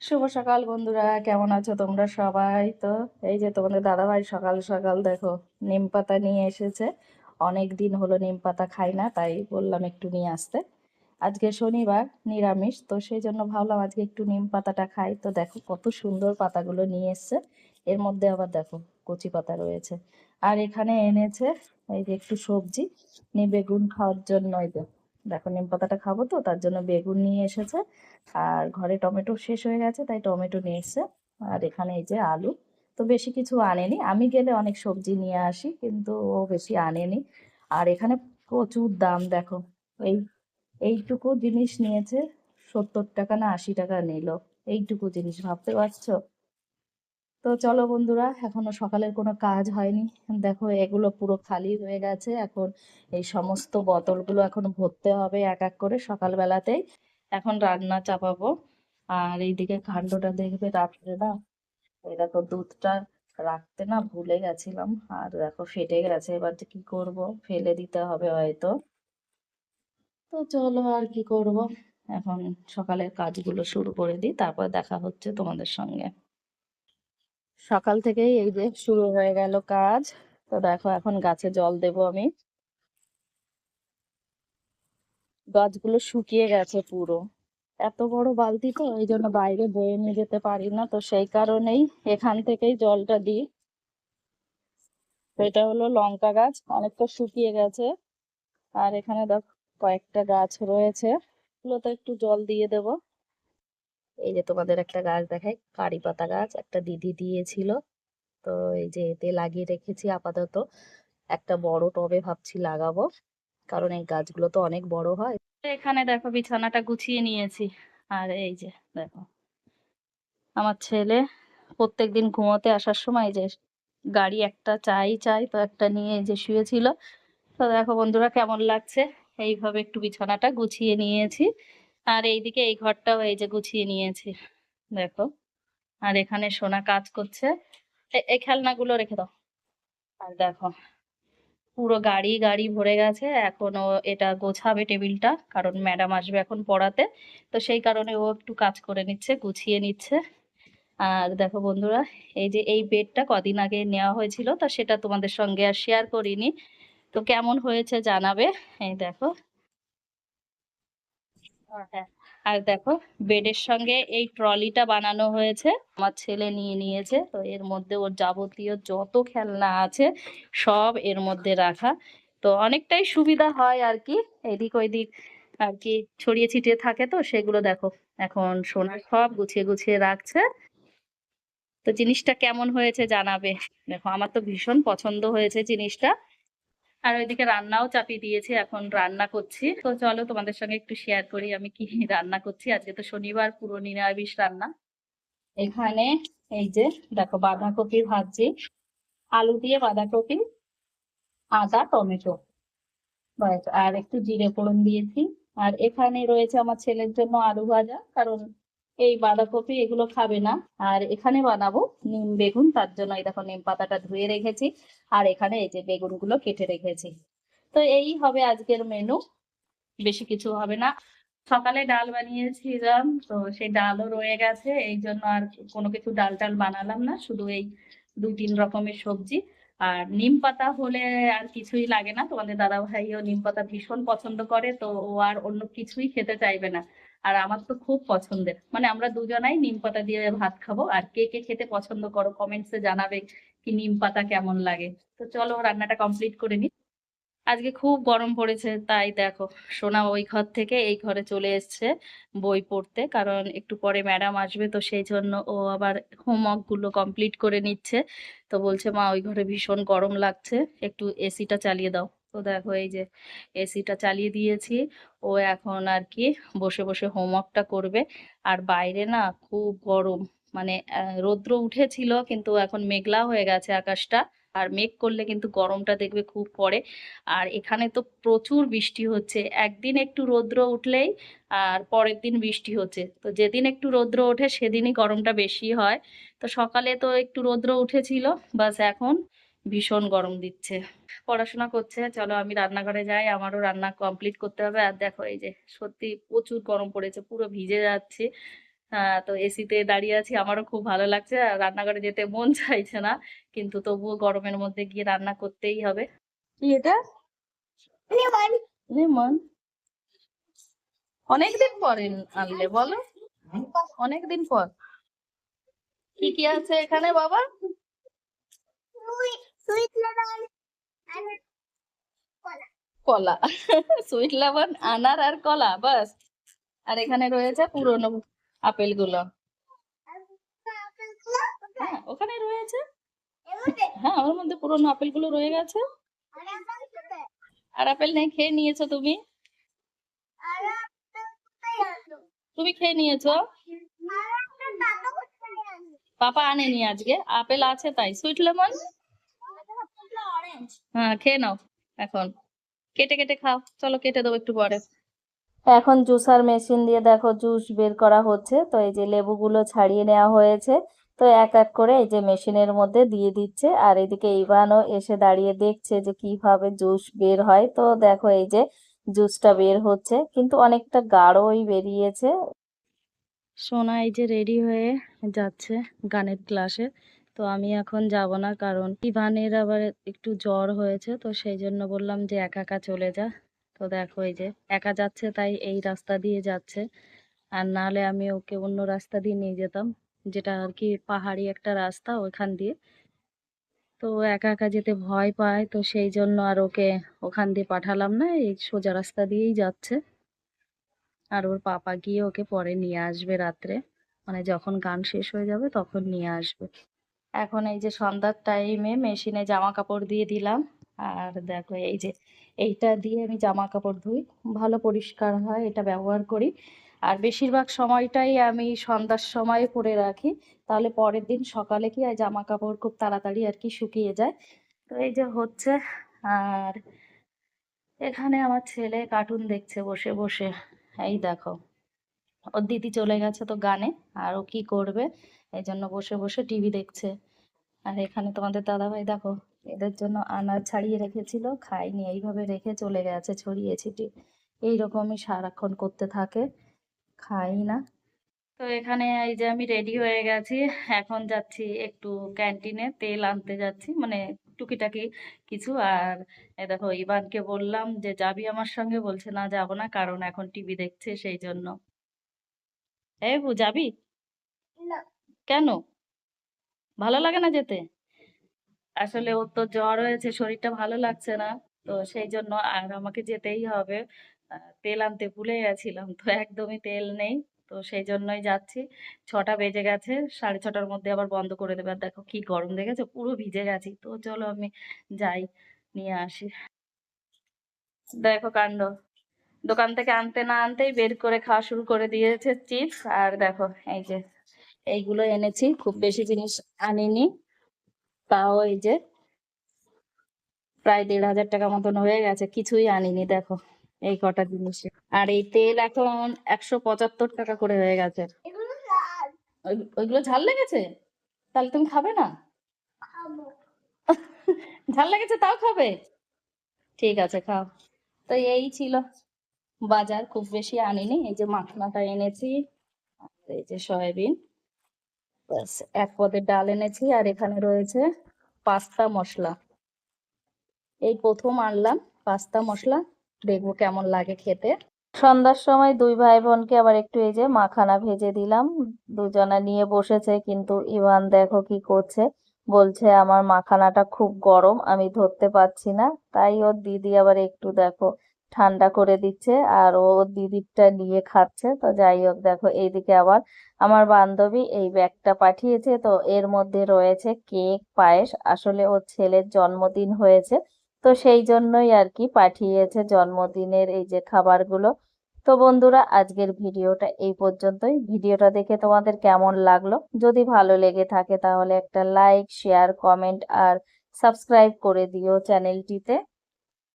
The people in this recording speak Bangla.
শুভ সকাল বন্ধুরা, কেমন আছো তোমরা সবাই? তো এই যে তোমাদের দাদাভাই সকাল সকাল দেখো নিম পাতা নিয়ে এসেছে। অনেক দিন হলো নিম পাতা খাই না, তাই বললাম একটু নিয়ে আসতে। আজকে শনিবার, নিরামিষ, তো সেই জন্য ভাবলাম আজকে একটু নিম পাতাটা খাই। তো দেখো কত সুন্দর পাতাগুলো নিয়ে এসছে। এর মধ্যে আবার দেখো কচি পাতা রয়েছে। আর এখানে এনেছে এই যে একটু সবজি, বেগুন খাওয়ার জন্য। এই যে দেখো নিম পাতাটা খাবো, তো তার জন্য বেগুন নিয়ে এসেছে। আর ঘরে টমেটো শেষ হয়ে গেছে, তাই টমেটো নিয়ে এসছে। আর এখানে এই যে আলু। তো বেশি কিছু আনেনি, আমি গেলে অনেক সবজি নিয়ে আসি, কিন্তু ও বেশি আনেনি। আর এখানে প্রচুর দাম দেখো। এই এইটুকু জিনিস নিয়েছে 70 টাকা না 80 টাকা নিল। এইটুকু জিনিস, ভাবতে পারছো? তো চলো বন্ধুরা, এখনো সকালের কোনো কাজ হয়নি। দেখো এগুলো পুরো খালি হয়ে গেছে এখন। এই সমস্ত বোতলগুলো এখন ভরতে হবে এক এক করে সকালবেলাতেই। এখন রান্না চাপাবো। আর এইদিকে কাণ্ডটা দেখবে, রাত্রে না, এই দেখো দুধটা রাখতে না ভুলে গেছিলাম, আর দেখো ফেটে গেছে। এবার যে কি করব, ফেলে দিতে হবে হয়তো। তো চলো আর কি করব, এখন সকালের কাজগুলো শুরু করে দিই, তারপর দেখা হচ্ছে তোমাদের সঙ্গে। সকাল থেকেই এই যে শুরু হয়ে গেল কাজ। তো দেখো এখন গাছে জল দেব আমি। গাছগুলো শুকিয়ে গেছে পুরো। এত বড় বালতি, তো এই জন্য বাইরে বয়ে নিয়ে যেতে পারি না, তো সেই কারণেই এখান থেকেই জলটা দিই। তো এটা হলো লঙ্কা গাছ, অনেকটা শুকিয়ে গেছে। আর এখানে দেখো কয়েকটা গাছ রয়েছে, এগুলোতে একটু জল দিয়ে দেব। এই যে তোমাদের একটা গাছ দেখাই, কারি পাতা গাছ, একটা দিদি দিয়েছিল। তো এই যে এতে লাগিয়ে রেখেছি আপাতত। একটা বড় টবে ভাবছি লাগাবো, কারণ এই গাছগুলো তো অনেক বড় হয়। তো এখানে দেখো বিছানাটা গুছিয়ে নিয়েছি। আর এই যে দেখো আমার ছেলে প্রত্যেকদিন ঘুমোতে আসার সময় যে গাড়ি একটা চাই চাই, তো একটা নিয়ে এই যে শুয়েছিল। তো দেখো বন্ধুরা কেমন লাগছে, এইভাবে একটু বিছানাটা গুছিয়ে নিয়েছি। আর এইদিকে এই ঘরটাও এই যে গুছিয়ে নিয়েছি দেখো। আর এখানে সোনা কাজ করছে। এই খেলনাগুলো রেখে দাও। আর দেখো পুরো গাড়ি গাড়ি ভরে গেছে, এখনো এটা গোছাবে টেবিলটা, কারণ ম্যাডাম আসবে এখন পড়াতে। তো সেই কারণে ও একটু কাজ করে নিচ্ছে, গুছিয়ে নিচ্ছে। আর দেখো বন্ধুরা, এই যে এই বেডটা কদিন আগে নেওয়া হয়েছিল, তা সেটা তোমাদের সঙ্গে আর শেয়ার করিনি। তো কেমন হয়েছে জানাবে। এই দেখো। হ্যাঁ। আর দেখো বেডের সঙ্গে এই ট্রলিটা বানানো হয়েছে, আমার ছেলে নিয়ে নিয়েছে। তো এর মধ্যে ওর যাবতীয় যত খেলনা আছে সব এর মধ্যে রাখা। তো অনেকটাই সুবিধা হয় আর কি, এদিক ওইদিক আর কি ছড়িয়ে ছিটিয়ে থাকে, তো সেগুলো দেখো এখন সোনা সব গুছিয়ে গুছিয়ে রাখছে। তো জিনিসটা কেমন হয়েছে জানাবে। দেখো আমার তো ভীষণ পছন্দ হয়েছে জিনিসটা। আর ওইদিকে রান্নাও চাপিয়ে দিয়েছি, এখন রান্না করছি। তো চলো তোমাদের সঙ্গে একটু শেয়ার করি আমি কি রান্না করছি। আজকে তো শনিবার, পুরো নিরামিষ রান্না। এখানে এই যে দেখো বাঁধাকপি ভাজছি, আলু দিয়ে বাঁধাকপি, আদা টমেটো, ব্যাস, আর একটু জিরে ফোড়ন দিয়েছি। আর এখানে রয়েছে আমার ছেলের জন্য আলু ভাজা, কারণ এই বাঁধাকপি এগুলো খাবে না। আর এখানে বানাবো নিম বেগুন, তার জন্য এই দেখো নিম পাতাটা ধুয়ে রেখেছি। আর এখানে এই যে বেগুনগুলো কেটে রেখেছি। তো এই হবে আজকের মেনু, বেশি কিছু হবে না। সকালে ডাল বানিয়েছিলাম, তো সেই ডালও রয়ে গেছে, এই জন্য আর কোনো কিছু ডাল টাল বানালাম না, শুধু এই 2-3 রকমের সবজি। আর নিম পাতা হলে আর কিছুই লাগে না, তোমাদের দাদা ভাইও নিম পাতা ভীষণ পছন্দ করে, তো ও আর অন্য কিছুই খেতে চাইবে না। আর আমার তো খুব পছন্দের, মানে আমরা দুজনাই নিম পাতা দিয়ে ভাত খাবো। আর কে কে খেতে পছন্দ করো কমেন্টসে জানাবে, কি নিম পাতা কেমন লাগে। তো চলো রান্নাটা কমপ্লিট করে নি। আজকে খুব গরম পড়েছে, তাই দেখো সোনা ওই ঘর থেকে এই ঘরে চলে এসেছে বই পড়তে, কারণ একটু পরে ম্যাডাম আসবে, তো সেই জন্য ও আবার হোমওয়ার্ক গুলো কমপ্লিট করে নিচ্ছে। তো বলছে মা ওই ঘরে ভীষণ গরম লাগছে, একটু এসিটা চালিয়ে দাও। তো দেখো এই যে এসিটা চালিয়ে দিয়েছি। ও এখন আর কি বসে বসে হোমওয়ার্কটা করবে। আর বাইরে না খুব গরম, মানে রৌদ্র উঠেছিল, কিন্তু এখন মেঘলা হয়ে গেছে আকাশটা। আর মেঘ করলে কিন্তু গরমটা দেখবে খুব পড়ে। আর এখানে তো প্রচুর বৃষ্টি হচ্ছে, একদিন একটু রৌদ্র উঠলেই আর পরের দিন বৃষ্টি হচ্ছে। তো যেদিন একটু রৌদ্র ওঠে সেদিনই গরমটা বেশি হয়। তো সকালে তো একটু রৌদ্র উঠেছিল, বাস এখন ভীষণ গরম দিচ্ছে। পড়াশোনা করছে, চলো আমি রান্নাঘরে যাই, আমারও রান্না কমপ্লিট করতে হবে। আর দেখো এই যে সত্যি প্রচুর গরম পড়েছে, পুরো ভিজে যাচ্ছে। হ্যাঁ, তো এসিতে দাঁড়িয়ে আছি, আমারও খুব ভালো লাগছে। আর রান্নাঘরে যেতে মন চাইছে না, কিন্তু তবুও গরমের মধ্যে গিয়ে রান্না করতেই হবে। কি এটা? লেমন। অনেকদিন পরে আনলে বলো, অনেকদিন পর। কি কি আছে এখানে বাবা? কলা। সুইট লেমন, আনার আর কলা, বাস। আর এখানে রয়েছে পুরনো আপেল গুলো। হ্যাঁ, ওখানে রয়েছে। হ্যাঁ, ওর মধ্যে পুরনো আপেল গুলো রয়ে গেছে। আর আপেল নেই, খেয়ে নিয়েছো তুমি? তুমি খেয়ে নিয়েছো? পাপা আনেনি আজকে, আপেল আছে তাই। Sweet lemon. হ্যাঁ, খেয়ে নাও এখন, কেটে কেটে খাও। চলো কেটে দেবো একটু পরে। এখন জুসার মেশিন দিয়ে দেখো জুস বের করা হচ্ছে। তো এই যে লেবুগুলো ছাড়িয়ে নেওয়া হয়েছে, তো এক এক করে এই যে মেশিনের মধ্যে দিয়ে দিচ্ছে। আর এদিকে ইভানও এসে দাঁড়িয়ে দেখছে যে কিভাবে জুস বের হয়। তো দেখো এই যে জুসটা বের হচ্ছে, কিন্তু অনেকটা গাঢ়ই বেরিয়েছে। সোনা এই যে রেডি হয়ে যাচ্ছে গানের ক্লাসে। তো আমি এখন যাব না, কারণ ইভানের আবার একটু জ্বর হয়েছে, তো সেই জন্য বললাম যে একা একা চলে যা। তো দেখো এই যে একা যাচ্ছে, তাই এই রাস্তা দিয়ে যাচ্ছে। আর নাহলে আমি ওকে অন্য রাস্তা দিয়ে নিয়ে যেতাম, যেটা আর কি পাহাড়ি একটা রাস্তা ওইখান দিয়ে। তো ও একা একা যেতে ভয় পায়, তো সেই জন্য আর ওকে ওখান দিয়ে পাঠালাম না, এই সোজা রাস্তা দিয়েই যাচ্ছে। আর ওর পাপা গিয়ে ওকে পরে নিয়ে আসবে রাত্রে, মানে যখন গান শেষ হয়ে যাবে তখন নিয়ে আসবে। এখন এই যে সন্ধ্যার টাইমে মেশিনে জামা কাপড় দিয়ে দিলাম। আর দেখো এই যে এইটা দিয়ে আমি জামা কাপড় ধুই, ভালো পরিষ্কার হয়, এটা ব্যবহার করি। আর বেশিরভাগ সময়টাই আমি সন্ধ্যার সময় পরে রাখি, তাহলে পরের দিন সকালে কি হয় জামা কাপড় খুব তাড়াতাড়ি আর কি শুকিয়ে যায়। তো এই যে হচ্ছে। আর এখানে আমার ছেলে কার্টুন দেখছে বসে বসে, এই দেখো। ওর দিদি চলে গেছে তো গানে, আর ও কি করবে, এই জন্য বসে বসে টিভি দেখছে। আর এখানে তোমাদের দাদাভাই দেখো, এদের জন্য আনাজ ছাড়িয়ে রেখেছিল, খাইনি, এইভাবে রেখে চলে গেছে ছড়িয়ে ছিটিয়ে। এইরকমই সারাক্ষণ করতে থাকে, খাই না। তো এখানে এই যে আমি রেডি হয়ে গেছি, এখন যাচ্ছি একটু ক্যান্টিনে তেল আনতে যাচ্ছি, মানে টুকিটাকি কিছু। আর এই দেখো ইভানকে বললাম যে যাবি আমার সঙ্গে, বলছে না যাবো না, কারণ এখন টিভি দেখছে সেই জন্য। এই বু, যাবি? কেন? ভালো লাগে না যেতে? আসলে ওর তো জ্বর হয়েছে, শরীরটা ভালো লাগছে না, তো সেই জন্য আর আমাকে যেতেই হবে। তেল আনতে ভুলে গেছিলাম, তো একদমই তেল নেই। তো সেই জন্যই যাচ্ছি। 6টা বেজে গেছে, 6:30টার মধ্যে আবার বন্ধ করে দেবে। আর দেখো কি গরম দেখেছো, পুরো ভিজে গেছি। তো চলো আমি যাই, নিয়ে আসি। দেখো কাণ্ড, দোকান থেকে আনতে না আনতেই বের করে খাওয়া শুরু করে দিয়েছে চিপস। আর দেখো এই যে এইগুলো এনেছি, খুব বেশি জিনিস আনিনি, তাও এই যে প্রায় 1,500 টাকা মতন হয়ে গেছে, কিছুই আনিনি দেখো, এই কটা জিনিসে। আর এই তেল এখন 175 টাকা করে হয়ে গেছে। ওইগুলো ঝাল লেগেছে? তাহলে তুমি খাবে না? ঝাল লেগেছে তাও খাবে? ঠিক আছে, খাও। তো এই ছিল বাজার, খুব বেশি আনিনি। এই যে মাখনাটা এনেছি, আর এই যে সয়াবিন, ব্যাস। 1 পদের ডাল এনেছি, আর এখানে রয়েছে পাস্তা মশলা। এই প্রথম আনলাম পাস্তা মশলা, দেখবো কেমন লাগে খেতে। সন্ধ্যার সময় দুই ভাই বোনকে আবার একটু এই যে মাখানা ভেজে দিলাম। দুজনা নিয়ে বসেছে, কিন্তু ইভান দেখো কি করছে, বলছে আমার মাখানাটা খুব গরম, আমি ধরতে পারছি না। তাই ওর দিদি আবার একটু দেখো ঠান্ডা করে দিচ্ছে, আর ও ওর দিদিরটা নিয়ে খাচ্ছে। তো যাই হোক, দেখো এইদিকে আবার আমার বান্ধবী এই ব্যাগটা পাঠিয়েছে, তো এর মধ্যে রয়েছে কেক, পায়েস। আসলে ওর ছেলের জন্মদিন হয়েছে, তো সেই জন্যই আর কি পাঠিয়েছে জন্মদিনের এই যে খাবারগুলো। তো বন্ধুরা, আজকের ভিডিওটা এই পর্যন্তই। ভিডিওটা দেখে তোমাদের কেমন লাগলো? যদি ভালো লেগে থাকে তাহলে একটা লাইক, শেয়ার, কমেন্ট আর সাবস্ক্রাইব করে দিও চ্যানেলটিতে।